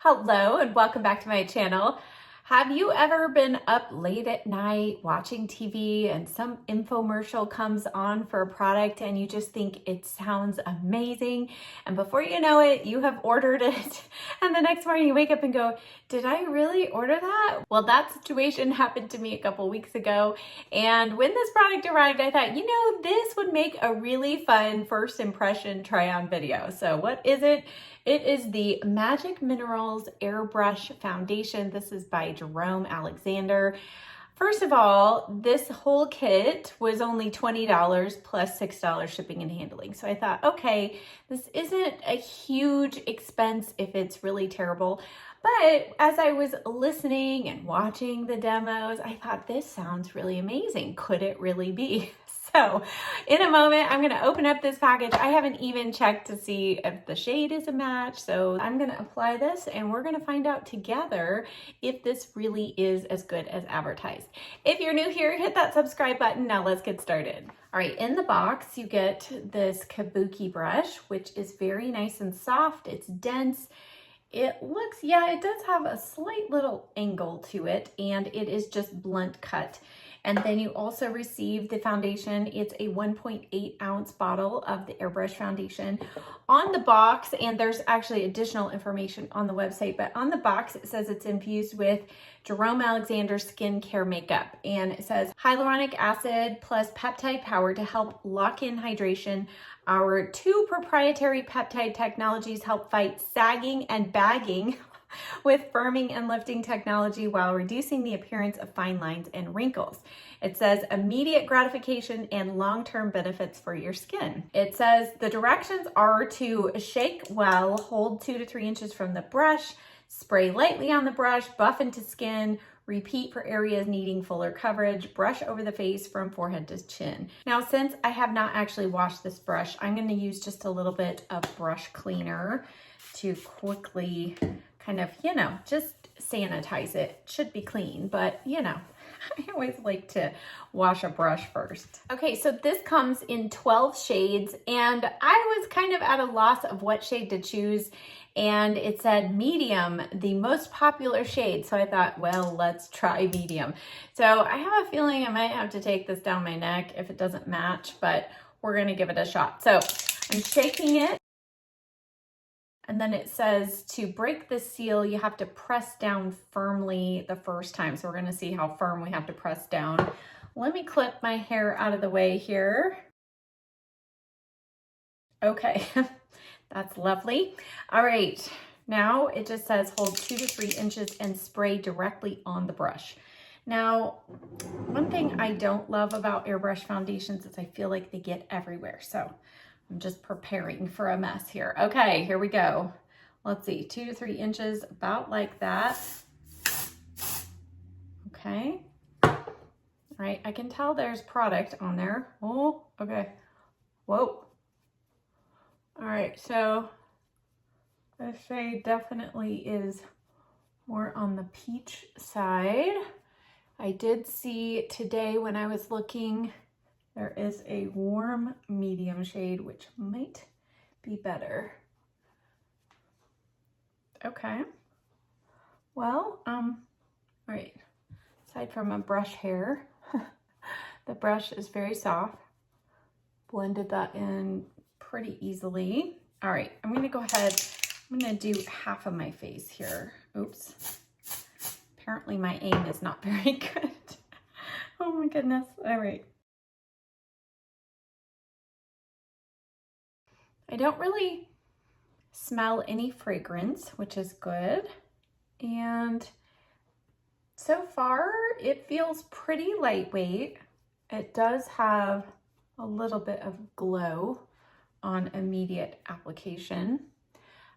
Hello and welcome back to my channel. Have you ever been up late at night watching TV and some infomercial comes on for a product and you just think it sounds amazing, and before you know it, you have ordered it, and the next morning you wake up and go, did I really order that? Well, that situation happened to me a couple weeks ago, and when this product arrived, I thought, this would make a really fun first impression try-on video. So what is it? It is the Magic Minerals Airbrush Foundation. This is by Jerome Alexander. First of all, this whole kit was only $20 plus $6 shipping and handling. So I thought, okay, this isn't a huge expense if it's really terrible. But as I was listening and watching the demos, I thought, this sounds really amazing. Could it really be? So in a moment, I'm going to open up this package. I haven't even checked to see if the shade is a match. So I'm going to apply this and we're going to find out together if this really is as good as advertised. If you're new here, hit that subscribe button. Now let's get started. All right, in the box, you get this kabuki brush, which is very nice and soft. It's dense. It looks, it does have a slight little angle to it, and it is just blunt cut. And then you also receive the foundation. It's a 1.8 ounce bottle of the Airbrush foundation. On the box, and there's actually additional information on the website, but on the box it says it's infused with Jerome Alexander skincare makeup. And it says hyaluronic acid plus peptide power to help lock in hydration. Our 2 proprietary peptide technologies help fight sagging and bagging with firming and lifting technology while reducing the appearance of fine lines and wrinkles. It says immediate gratification and long-term benefits for your skin. It says the directions are to shake well, hold 2 to 3 inches from the brush, spray lightly on the brush, buff into skin, repeat for areas needing fuller coverage, brush over the face from forehead to chin. Now, since I have not actually washed this brush, I'm going to use just a little bit of brush cleaner to quickly kind of, just sanitize it. Should be clean, but I always like to wash a brush first. Okay, so this comes in 12 shades, and I was kind of at a loss of what shade to choose, and it said medium, the most popular shade. So I thought, well, let's try medium. So I have a feeling I might have to take this down my neck if it doesn't match, but we're gonna give it a shot. So I'm shaking it. And then it says to break the seal, you have to press down firmly the first time. So we're gonna see how firm we have to press down. Let me clip my hair out of the way here. Okay, that's lovely. All right, now it just says hold 2 to 3 inches and spray directly on the brush. Now, one thing I don't love about airbrush foundations is I feel like they get everywhere. So I'm just preparing for a mess here. Okay, here we go. Let's see, 2 to 3 inches, about like that. Okay. All right, I can tell there's product on there. Oh, okay. Whoa. All right, so this shade definitely is more on the peach side. I did see today when I was looking, there is a warm medium shade, which might be better. Okay. Well, all right. Aside from a brush hair, the brush is very soft. Blended that in pretty easily. All right, I'm gonna go ahead. I'm gonna do half of my face here. Oops. Apparently my aim is not very good. Oh my goodness. All right. I don't really smell any fragrance, which is good. And so far, it feels pretty lightweight. It does have a little bit of glow on immediate application.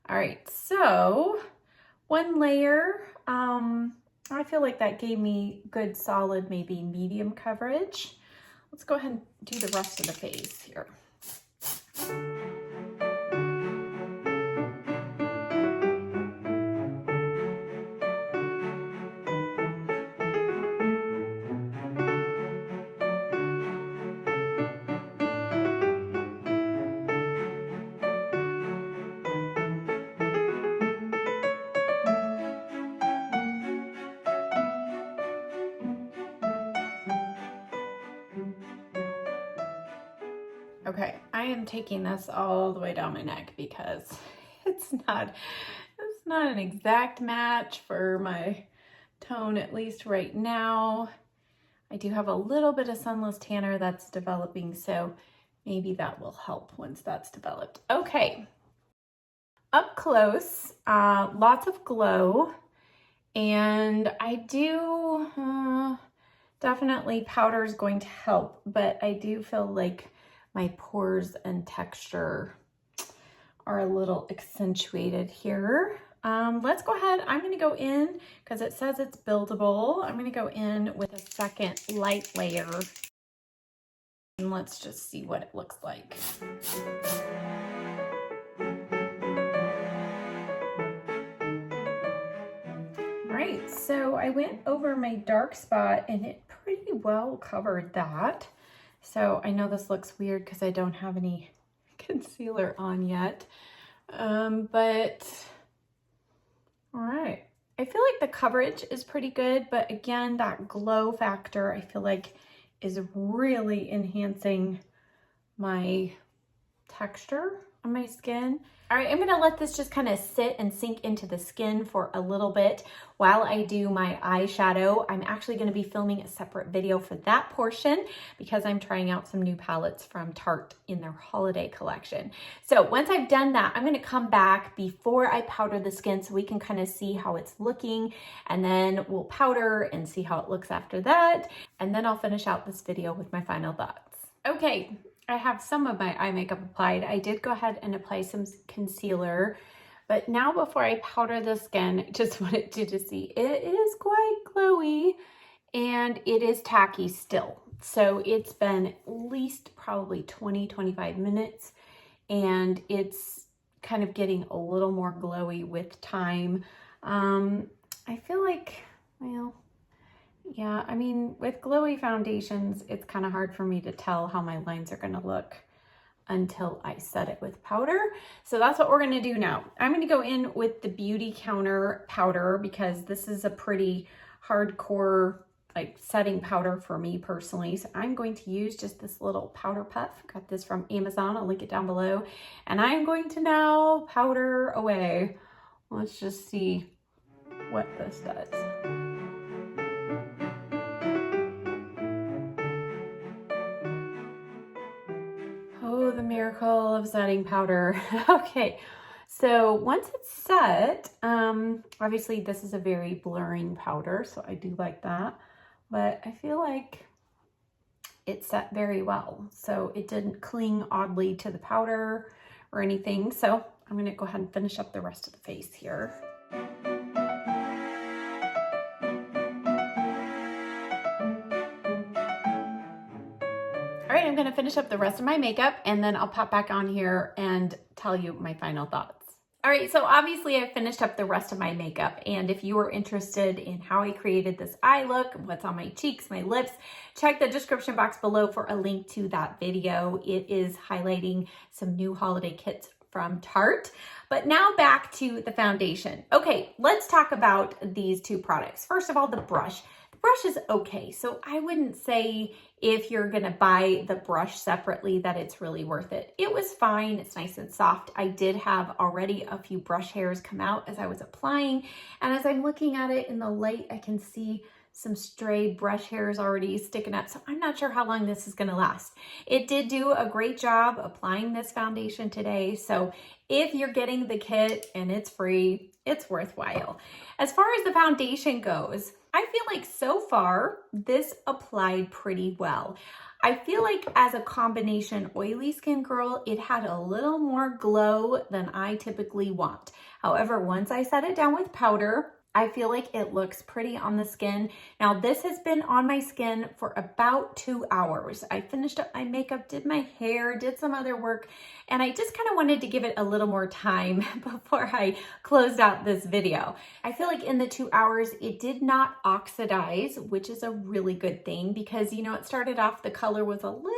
All right, so 1 layer. I feel like that gave me good, solid, maybe medium coverage. Let's go ahead and do the rest of the face here. Okay, I am taking this all the way down my neck because it's not an exact match for my tone, at least right now. I do have a little bit of sunless tanner that's developing, so maybe that will help once that's developed. Okay, up close, lots of glow, and I do definitely powder is going to help, but I do feel like my pores and texture are a little accentuated here. Let's go ahead. I'm going to go in because it says it's buildable. I'm going to go in with a second light layer and let's just see what it looks like. All right, so I went over my dark spot and it pretty well covered that. So I know this looks weird because I don't have any concealer on yet, but all right. I feel like the coverage is pretty good, but again, that glow factor I feel like is really enhancing my texture on my skin. All right, I'm gonna let this just kind of sit and sink into the skin for a little bit while I do my eyeshadow. I'm actually gonna be filming a separate video for that portion because I'm trying out some new palettes from Tarte in their holiday collection. So once I've done that, I'm gonna come back before I powder the skin so we can kind of see how it's looking, and then we'll powder and see how it looks after that. And then I'll finish out this video with my final thoughts. Okay. I have some of my eye makeup applied. I did go ahead and apply some concealer, but now before I powder the skin, I just wanted you to see it is quite glowy and it is tacky still. So it's been at least probably 20-25 minutes and it's kind of getting a little more glowy with time. I feel like, well, yeah, I mean, with glowy foundations, it's kind of hard for me to tell how my lines are going to look until I set it with powder. So that's what we're going to do now. I'm going to go in with the Beauty Counter powder because this is a pretty hardcore like setting powder for me personally. So I'm going to use just this little powder puff. Got this from Amazon. I'll link it down below. And I'm going to now powder away. Let's just see what this does. Oh, the miracle of setting powder. Okay, so once it's set, obviously this is a very blurring powder, so I do like that, but I feel like it set very well. So it didn't cling oddly to the powder or anything. So I'm gonna go ahead and finish up the rest of the face here. All right, I'm gonna finish up the rest of my makeup and then I'll pop back on here and tell you my final thoughts. All right, so obviously I finished up the rest of my makeup, and if you are interested in how I created this eye look, what's on my cheeks, my lips, check the description box below for a link to that video. It is highlighting some new holiday kits from Tarte. But now back to the foundation. Okay, let's talk about these two products. First of all, the brush. The brush is okay, so I wouldn't say if you're gonna buy the brush separately that it's really worth it. It was fine, it's nice and soft. I did have already a few brush hairs come out as I was applying, and as I'm looking at it in the light, I can see some stray brush hairs already sticking up, so I'm not sure how long this is gonna last. It did do a great job applying this foundation today, so if you're getting the kit and it's free, it's worthwhile. As far as the foundation goes, I feel like so far this applied pretty well. I feel like as a combination oily skin girl, it had a little more glow than I typically want. However, once I set it down with powder, I feel like it looks pretty on the skin. Now this has been on my skin for about 2 hours. I finished up my makeup, did my hair, did some other work, and I just kind of wanted to give it a little more time before I closed out this video. I feel like in the 2 hours, it did not oxidize, which is a really good thing because, you know, it started off, the color was a little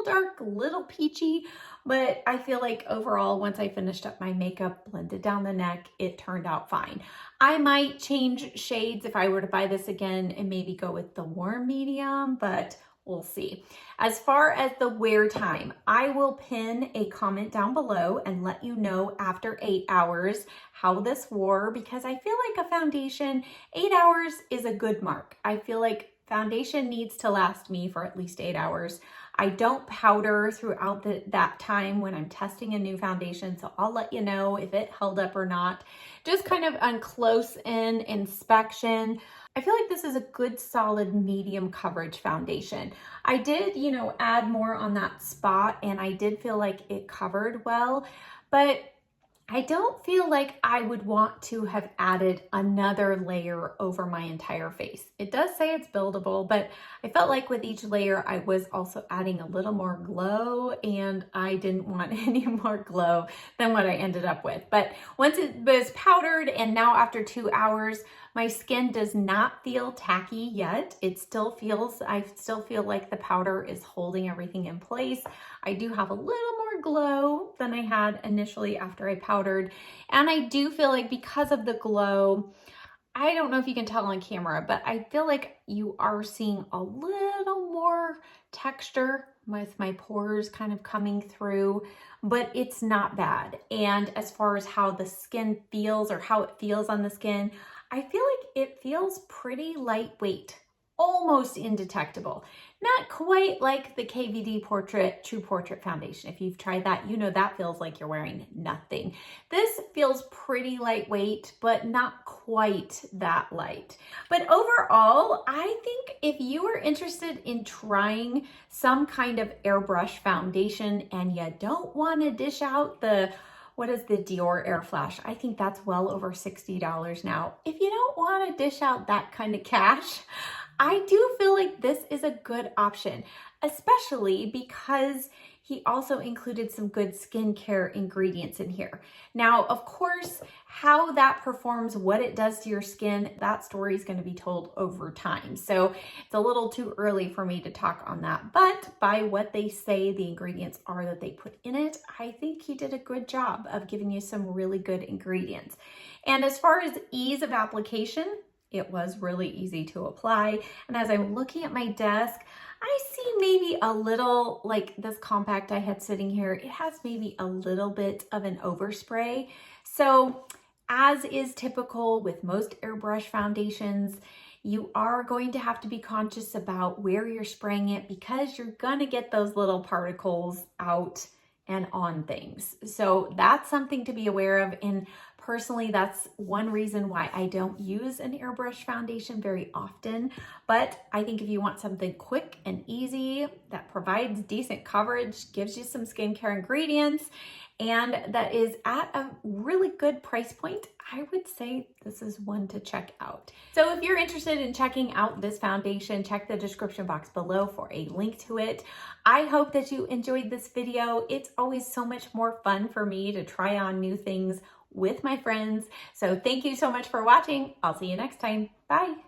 dark, a little peachy, but I feel like overall, once I finished up my makeup, blended down the neck, it turned out fine. I might change shades if I were to buy this again and maybe go with the warm medium, but we'll see. As far as the wear time, I will pin a comment down below and let you know after 8 hours how this wore, because I feel like a foundation, 8 hours is a good mark. I feel like foundation needs to last me for at least 8 hours. I don't powder throughout that time when I'm testing a new foundation, so I'll let you know if it held up or not. Just kind of on close-in inspection, I feel like this is a good solid medium coverage foundation. I did, add more on that spot, and I did feel like it covered well, but I don't feel like I would want to have added another layer over my entire face. It does say it's buildable, but I felt like with each layer, I was also adding a little more glow, and I didn't want any more glow than what I ended up with. But once it was powdered, and now after 2 hours, my skin does not feel tacky yet. I still feel like the powder is holding everything in place. I do have a little more glow than I had initially after I powdered. And I do feel like because of the glow, I don't know if you can tell on camera, but I feel like you are seeing a little more texture with my pores kind of coming through, but it's not bad. And as far as how the skin feels or how it feels on the skin, I feel like it feels pretty lightweight, almost indetectable. Not quite like the KVD True Portrait Foundation. If you've tried that, you know that feels like you're wearing nothing. This feels pretty lightweight, but not quite that light. But overall, I think if you are interested in trying some kind of airbrush foundation and you don't want to dish out what is the Dior Air Flash? I think that's well over $60 now. If you don't want to dish out that kind of cash, I do feel like this is a good option, especially because he also included some good skincare ingredients in here. Now, of course, how that performs, what it does to your skin, that story is going to be told over time. So it's a little too early for me to talk on that. But by what they say the ingredients are that they put in it, I think he did a good job of giving you some really good ingredients. And as far as ease of application, it was really easy to apply. And as I'm looking at my desk, I see maybe a little, like this compact I had sitting here, it has maybe a little bit of an overspray. So as is typical with most airbrush foundations, you are going to have to be conscious about where you're spraying it, because you're gonna get those little particles out and on things. So that's something to be aware of. And personally, that's one reason why I don't use an airbrush foundation very often. But I think if you want something quick and easy that provides decent coverage, gives you some skincare ingredients, and that is at a really good price point, I would say this is one to check out. So if you're interested in checking out this foundation, check the description box below for a link to it. I hope that you enjoyed this video. It's always so much more fun for me to try on new things with my friends. So thank you so much for watching. I'll see you next time. Bye.